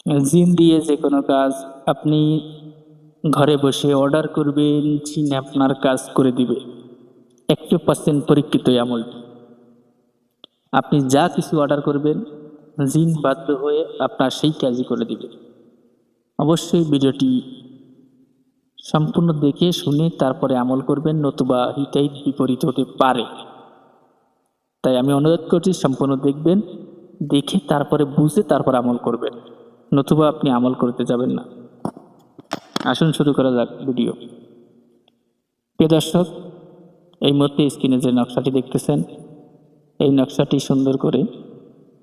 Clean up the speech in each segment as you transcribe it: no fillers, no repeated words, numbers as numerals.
জিন দিয়ে যে কোনো কাজ আপনি ঘরে বসে অর্ডার করবেন, জিন আপনার কাজ করে দিবে। 100% পরীক্ষিত এই আমলটি। আপনি যা কিছু অর্ডার করবেন, জিন বাধ্য হয়ে আপনার সেই কাজই করে দিবে। অবশ্যই ভিডিওটি সম্পূর্ণ দেখে শুনে তারপরে আমল করবেন, নতুবা হিতাই বিপরীত হতে পারে। তাই আমি অনুরোধ করছি সম্পূর্ণ দেখবেন, দেখে তারপরে বুঝে তারপর আমল করবেন, নতুবা আপনি আমল করতে যাবেন না। আসুন শুরু করা যাক ভিডিও। প্রিয় দর্শক, এই মুহূর্তে স্ক্রিনে যে নকশাটি দেখতেছেন, এই নকশাটি সুন্দর করে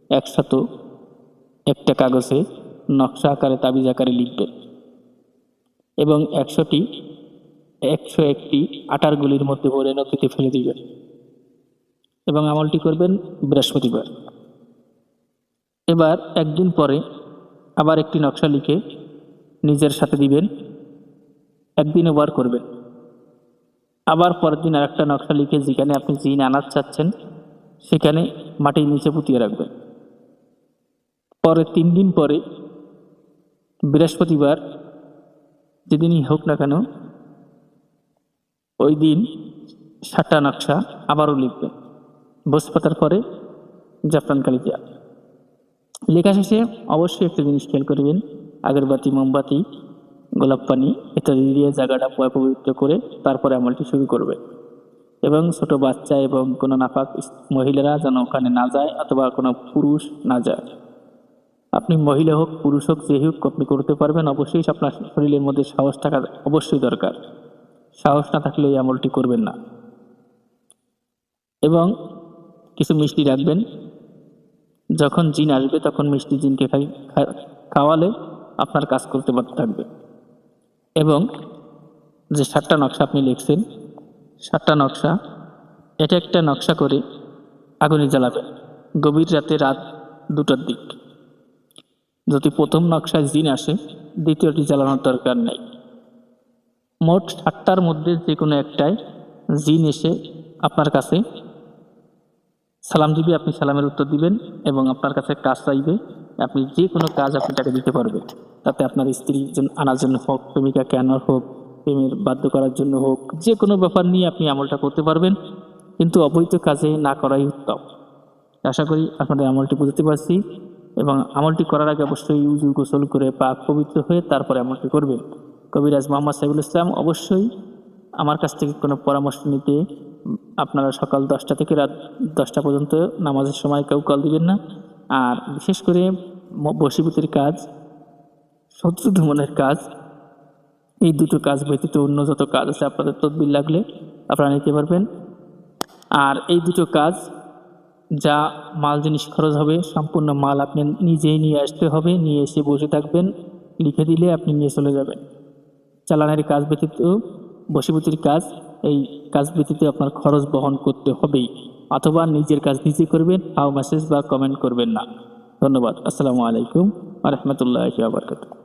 101টা কাগজে নকশা আকারে তাবিজ আকারে লিখবেন এবং 101টি আটার গুলির মধ্যে ভরে নদীতে ফেলে দিবেন এবং আমলটি করবেন বৃহস্পতিবার। এবার একদিন পরে আবার একটি নকশা লিখে নিজের সাথে দিবেন, একদিন ওভার করবেন। আবার পরের দিন আরেকটা নকশা লিখে যেখানে আপনি জিন আনাজ চাচ্ছেন সেখানে মাটির নিচে পুঁতিয়ে রাখবেন। পরে 3 দিন পরে বৃহস্পতিবার যেদিনই হোক না কেন, ওই দিন 7টা নকশা আবারও লিখবেন। বৃহস্পতিবার পরে জাফরান কালিজা লেখা শেষে অবশ্যই একটা জিনিস খেয়াল করবেন, আগরবাতি, মোমবাতি, গোলাপ পানি ইত্যাদি দিয়ে জায়গাটা পবিত্র করে তারপরে আমলটি শুরু করবে এবং ছোট বাচ্চা এবং কোনো নাপাক মহিলারা যেন ওখানে না যায় অথবা কোনো পুরুষ না যায়। আপনি মহিলা হোক পুরুষ হোক যে হোক আপনি করতে পারবেন। অবশ্যই আপনার শরীরের মধ্যে সাহস থাকা অবশ্যই দরকার, সাহস না থাকলে এই আমলটি করবেন না। এবং কিছু মিষ্টি রাখবেন, যখন জিন আসবে তখন মিষ্টি জিনকে খাওয়ালে আপনার কাজ করতে পারতে থাকবে। এবং যে 7টা নকশা আপনি লিখছেন, 7টা নকশা এটা একটা নকশা করে আগুনে জ্বালাবেন গভীর রাতে, রাত 2টার দিক। যদি প্রথম নকশায় জিন আসে, দ্বিতীয়টি জ্বালানোর দরকার নেই। মোট 7টার মধ্যে যে কোনো একটায় জিন এসে আপনার কাছে সালাম দিবে, আপনি সালামের উত্তর দিবেন এবং আপনার কাছে কাজ চাইবে। আপনি যে কোনো কাজ আপনি তাকে দিতে পারবেন, তাতে আপনার স্ত্রী আনার জন্য হোক, প্রেমিকাকে আনার হোক, প্রেমের বাধ্য করার জন্য হোক, যে কোনো ব্যাপার নিয়ে আপনি আমলটা করতে পারবেন, কিন্তু অবৈধ কাজে না করাই উত্তম। আশা করি আপনাদের আমলটি বুঝতে পারছি এবং আমলটি করার আগে অবশ্যই উজু গোসল করে পাক পবিত্র হয়ে তারপরে আমলটি করবেন। কবিরাজ মোহাম্মদ সাইফুল ইসলাম। অবশ্যই আমার কাছ থেকে কোনো পরামর্শ নিতে আপনারা সকাল 10টা থেকে রাত 10টা পর্যন্ত নামাজের সময় কেউ কল দিবেন না। আর বিশেষ করে বশীভূতের কাজ, শত্রু দমনের কাজ, এই দুটো কাজ ব্যতীত অন্য যত কাজ আছে আপনাদের তদবির লাগলে আপনারা নিতে পারবেন। আর এই দুটো কাজ যা মাল জিনিস খরচ হবে, সম্পূর্ণ মাল আপনি নিজেই নিয়ে আসতে হবে, নিয়ে এসে বসে থাকবেন, লিখে দিলে আপনি নিয়ে চলে যাবেন। চালানের কাজ ব্যতীত, বশীভূতির কাজ, এই কাজ ব্যতীত আপনার খরচ বহন করতে হবেই, অথবা নিজের কাজ নিজে করবেন, মেসেজ বা কমেন্ট করবেন না। ধন্যবাদ। আসসালামু আলাইকুম ওয়া রাহমাতুল্লাহি ওয়া বারাকাতুহু।